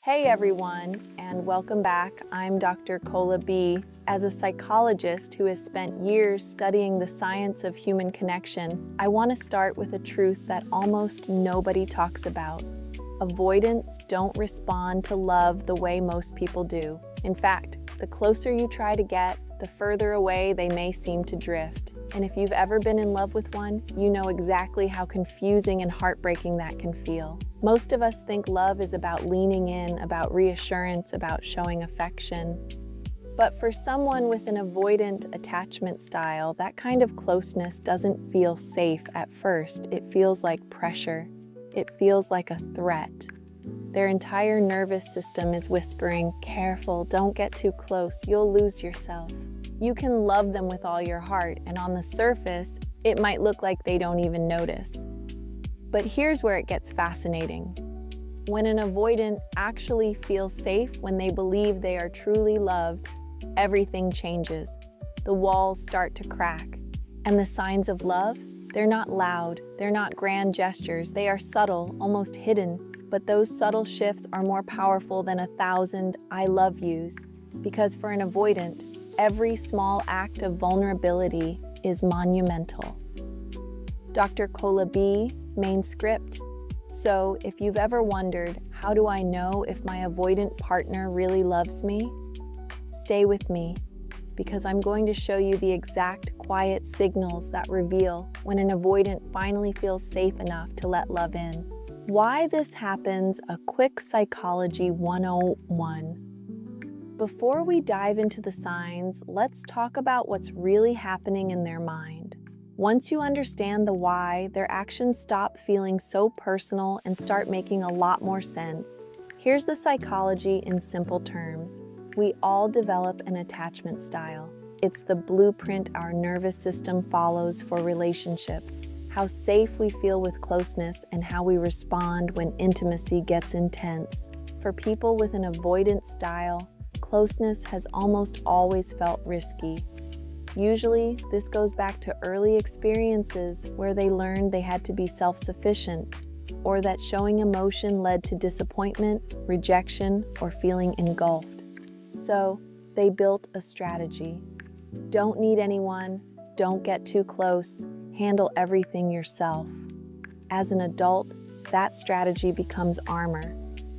Hey everyone, and welcome back. I'm Dr. Kola B. As a psychologist who has spent years studying the science of human connection, I want to start with a truth that almost nobody talks about. Avoidants don't respond to love the way most people do. In fact, the closer you try to get, the further away they may seem to drift. And if you've ever been in love with one, you know exactly how confusing and heartbreaking that can feel. Most of us think love is about leaning in, about reassurance, about showing affection. But for someone with an avoidant attachment style, that kind of closeness doesn't feel safe at first. It feels like pressure. It feels like a threat. Their entire nervous system is whispering, "Careful, don't get too close, you'll lose yourself." You can love them with all your heart, and on the surface, it might look like they don't even notice. But here's where it gets fascinating. When an avoidant actually feels safe, when they believe they are truly loved, everything changes. The walls start to crack. And the signs of love? They're not loud, they're not grand gestures, they are subtle, almost hidden. But those subtle shifts are more powerful than 1,000 "I love yous." Because for an avoidant, every small act of vulnerability is monumental. Dr. Kola B, main script. So, if you've ever wondered, how do I know if my avoidant partner really loves me? Stay with me, because I'm going to show you the exact quiet signals that reveal when an avoidant finally feels safe enough to let love in. Why this happens, a quick psychology 101. Before we dive into the signs, let's talk about what's really happening in their mind. Once you understand the why, their actions stop feeling so personal and start making a lot more sense. Here's the psychology in simple terms. We all develop an attachment style. It's the blueprint our nervous system follows for relationships, how safe we feel with closeness, and how we respond when intimacy gets intense. For people with an avoidant style, closeness has almost always felt risky. Usually, this goes back to early experiences where they learned they had to be self-sufficient, or that showing emotion led to disappointment, rejection, or feeling engulfed. So, they built a strategy. Don't need anyone, don't get too close, handle everything yourself. As an adult, that strategy becomes armor.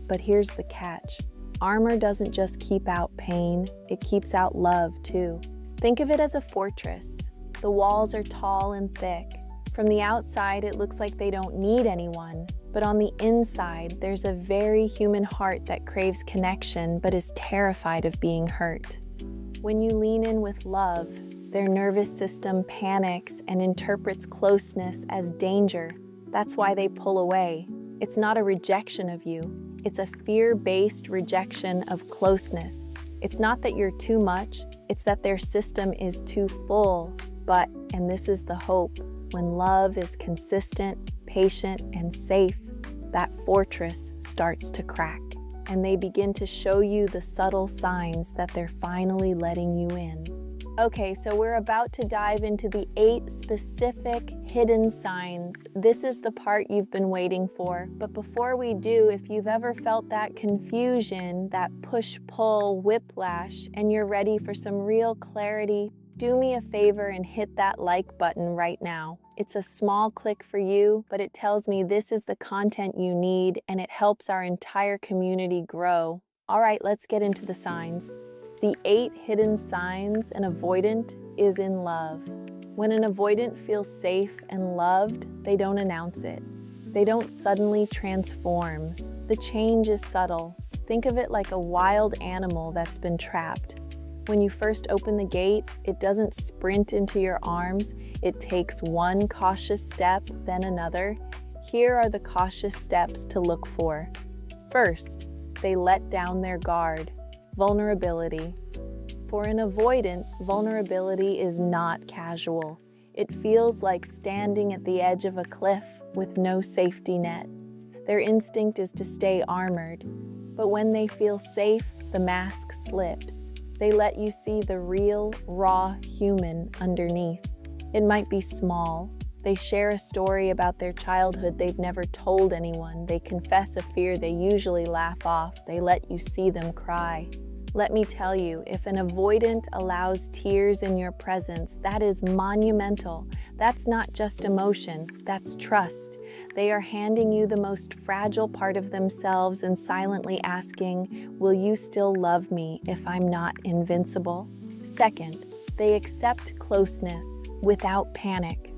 But here's the catch. Armor doesn't just keep out pain, it keeps out love too. Think of it as a fortress. The walls are tall and thick. From the outside, it looks like they don't need anyone. But on the inside, there's a very human heart that craves connection but is terrified of being hurt. When you lean in with love, their nervous system panics and interprets closeness as danger. That's why they pull away. It's not a rejection of you. It's a fear-based rejection of closeness. It's not that you're too much, it's that their system is too full. But, and this is the hope, when love is consistent, patient, and safe, that fortress starts to crack. And they begin to show you the subtle signs that they're finally letting you in. Okay, so we're about to dive into the 8 specific hidden signs. This is the part you've been waiting for. But before we do, if you've ever felt that confusion, that push-pull whiplash, and you're ready for some real clarity, do me a favor and hit that like button right now. It's a small click for you, but it tells me this is the content you need, and it helps our entire community grow. All right, let's get into the signs. The 8 hidden signs an avoidant is in love. When an avoidant feels safe and loved, they don't announce it. They don't suddenly transform. The change is subtle. Think of it like a wild animal that's been trapped. When you first open the gate, it doesn't sprint into your arms. It takes one cautious step, then another. Here are the cautious steps to look for. First, they let down their guard. Vulnerability. For an avoidant, vulnerability is not casual. It feels like standing at the edge of a cliff with no safety net. Their instinct is to stay armored. But when they feel safe, the mask slips. They let you see the real, raw human underneath. It might be small. They share a story about their childhood they've never told anyone. They confess a fear they usually laugh off. They let you see them cry. Let me tell you, if an avoidant allows tears in your presence, that is monumental. That's not just emotion, that's trust. They are handing you the most fragile part of themselves and silently asking, will you still love me if I'm not invincible? Second, they accept closeness without panic.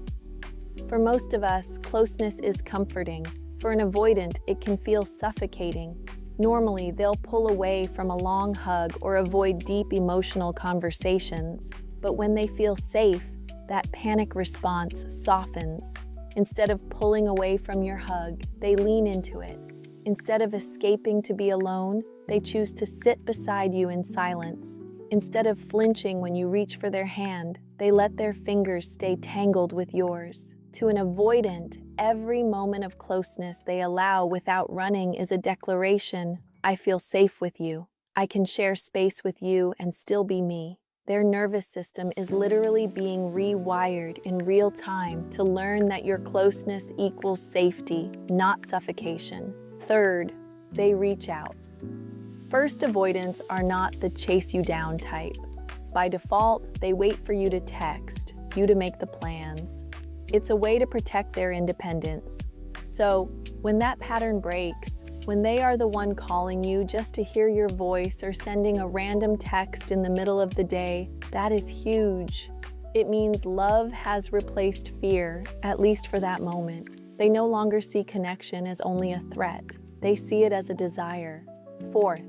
For most of us, closeness is comforting. For an avoidant, it can feel suffocating. Normally, they'll pull away from a long hug or avoid deep emotional conversations. But when they feel safe, that panic response softens. Instead of pulling away from your hug, they lean into it. Instead of escaping to be alone, they choose to sit beside you in silence. Instead of flinching when you reach for their hand, they let their fingers stay tangled with yours. To an avoidant, every moment of closeness they allow without running is a declaration, I feel safe with you. I can share space with you and still be me. Their nervous system is literally being rewired in real time to learn that your closeness equals safety, not suffocation. Third, they reach out. First, avoidants are not the chase you down type. By default, they wait for you to text, you to make the plans. It's a way to protect their independence. So, when that pattern breaks, when they are the one calling you just to hear your voice or sending a random text in the middle of the day, that is huge. It means love has replaced fear, at least for that moment. They no longer see connection as only a threat. They see it as a desire. Fourth,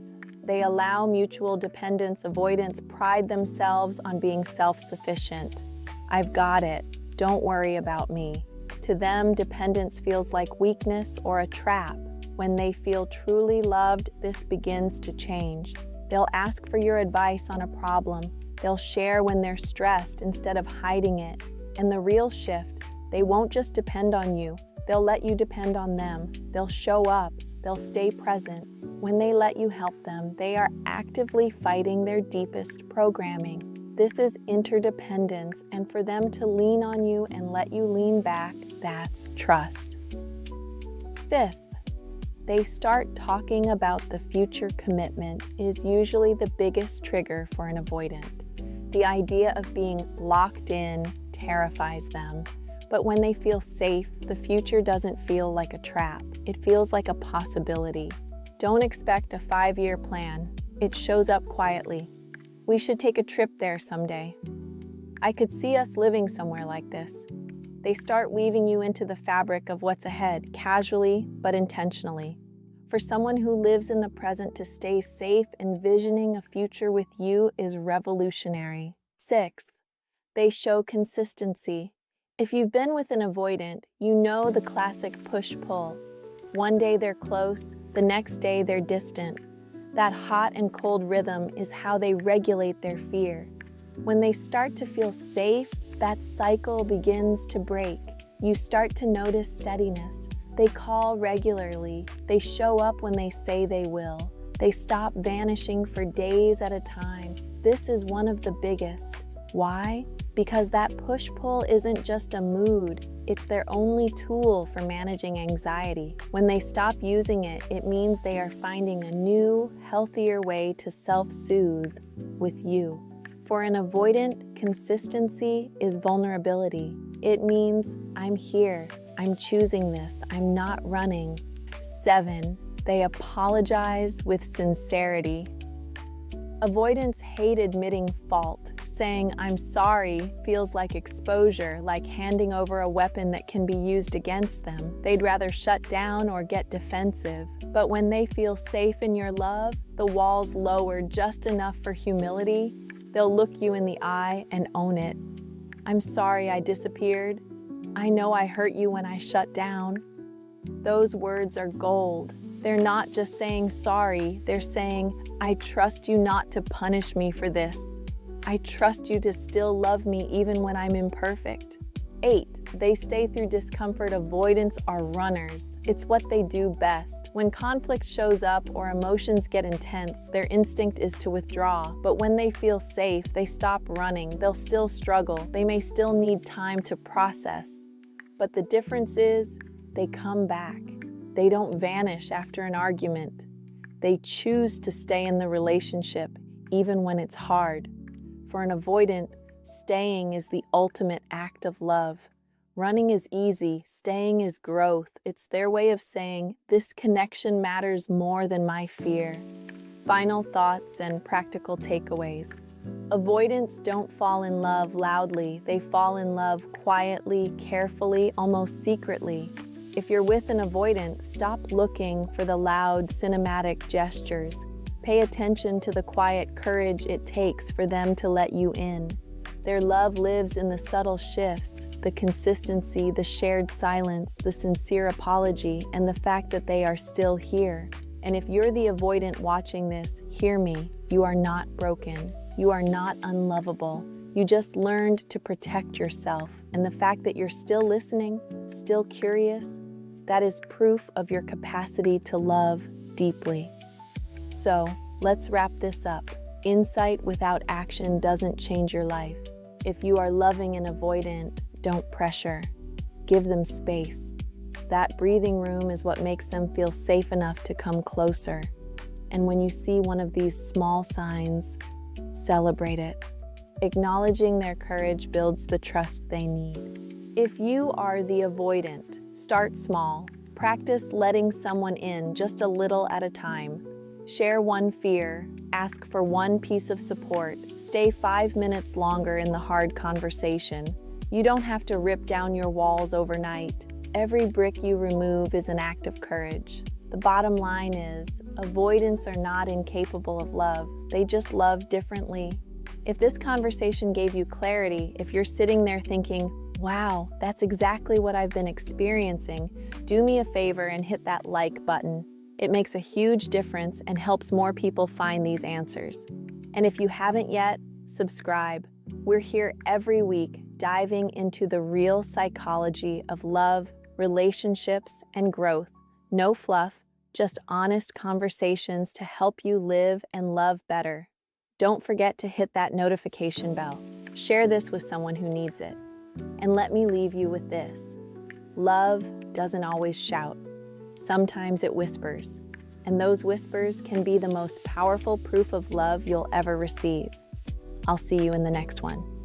they allow mutual dependence. Avoidants pride themselves on being self-sufficient. I've got it. Don't worry about me. To them, dependence feels like weakness or a trap. When they feel truly loved, this begins to change. They'll ask for your advice on a problem. They'll share when they're stressed instead of hiding it. And the real shift, they won't just depend on you. They'll let you depend on them. They'll show up. They'll stay present. When they let you help them, they are actively fighting their deepest programming. This is interdependence, and for them to lean on you and let you lean back, that's trust. Fifth, they start talking about the future. Commitment is usually the biggest trigger for an avoidant. The idea of being locked in terrifies them. But when they feel safe, the future doesn't feel like a trap. It feels like a possibility. Don't expect a 5-year plan. It shows up quietly. We should take a trip there someday. I could see us living somewhere like this. They start weaving you into the fabric of what's ahead, casually but intentionally. For someone who lives in the present, to stay safe, envisioning a future with you is revolutionary. Sixth, they show consistency. If you've been with an avoidant, you know the classic push-pull. One day they're close, the next day they're distant. That hot and cold rhythm is how they regulate their fear. When they start to feel safe, that cycle begins to break. You start to notice steadiness. They call regularly. They show up when they say they will. They stop vanishing for days at a time. This is one of the biggest. Why? Because that push-pull isn't just a mood. It's their only tool for managing anxiety. When they stop using it, it means they are finding a new, healthier way to self-soothe with you. For an avoidant, consistency is vulnerability. It means, I'm here, I'm choosing this, I'm not running. 7, they apologize with sincerity. Avoidants hate admitting fault. Saying, I'm sorry, feels like exposure, like handing over a weapon that can be used against them. They'd rather shut down or get defensive. But when they feel safe in your love, the walls lower just enough for humility. They'll look you in the eye and own it. I'm sorry I disappeared. I know I hurt you when I shut down. Those words are gold. They're not just saying sorry, they're saying, I trust you not to punish me for this. I trust you to still love me even when I'm imperfect. 8, they stay through discomfort. Avoidants are runners. It's what they do best. When conflict shows up or emotions get intense, their instinct is to withdraw. But when they feel safe, they stop running. They'll still struggle. They may still need time to process. But the difference is they come back. They don't vanish after an argument. They choose to stay in the relationship even when it's hard. For an avoidant, staying is the ultimate act of love. Running is easy, staying is growth. It's their way of saying, this connection matters more than my fear. Final thoughts and practical takeaways. Avoidants don't fall in love loudly. They fall in love quietly, carefully, almost secretly. If you're with an avoidant, stop looking for the loud, cinematic gestures. Pay attention to the quiet courage it takes for them to let you in. Their love lives in the subtle shifts, the consistency, the shared silence, the sincere apology, and the fact that they are still here. And if you're the avoidant watching this, hear me. You are not broken. You are not unlovable. You just learned to protect yourself. And the fact that you're still listening, still curious, that is proof of your capacity to love deeply. So, let's wrap this up. Insight without action doesn't change your life. If you are loving an avoidant, don't pressure. Give them space. That breathing room is what makes them feel safe enough to come closer. And when you see one of these small signs, celebrate it. Acknowledging their courage builds the trust they need. If you are the avoidant, start small. Practice letting someone in just a little at a time. Share one fear, ask for one piece of support, stay 5 minutes longer in the hard conversation. You don't have to rip down your walls overnight. Every brick you remove is an act of courage. The bottom line is, avoidants are not incapable of love. They just love differently. If this conversation gave you clarity, if you're sitting there thinking, wow, that's exactly what I've been experiencing, do me a favor and hit that like button. It makes a huge difference and helps more people find these answers. And if you haven't yet, subscribe. We're here every week, diving into the real psychology of love, relationships, and growth. No fluff, just honest conversations to help you live and love better. Don't forget to hit that notification bell. Share this with someone who needs it. And let me leave you with this. Love doesn't always shout. Sometimes it whispers. And those whispers can be the most powerful proof of love you'll ever receive. I'll see you in the next one.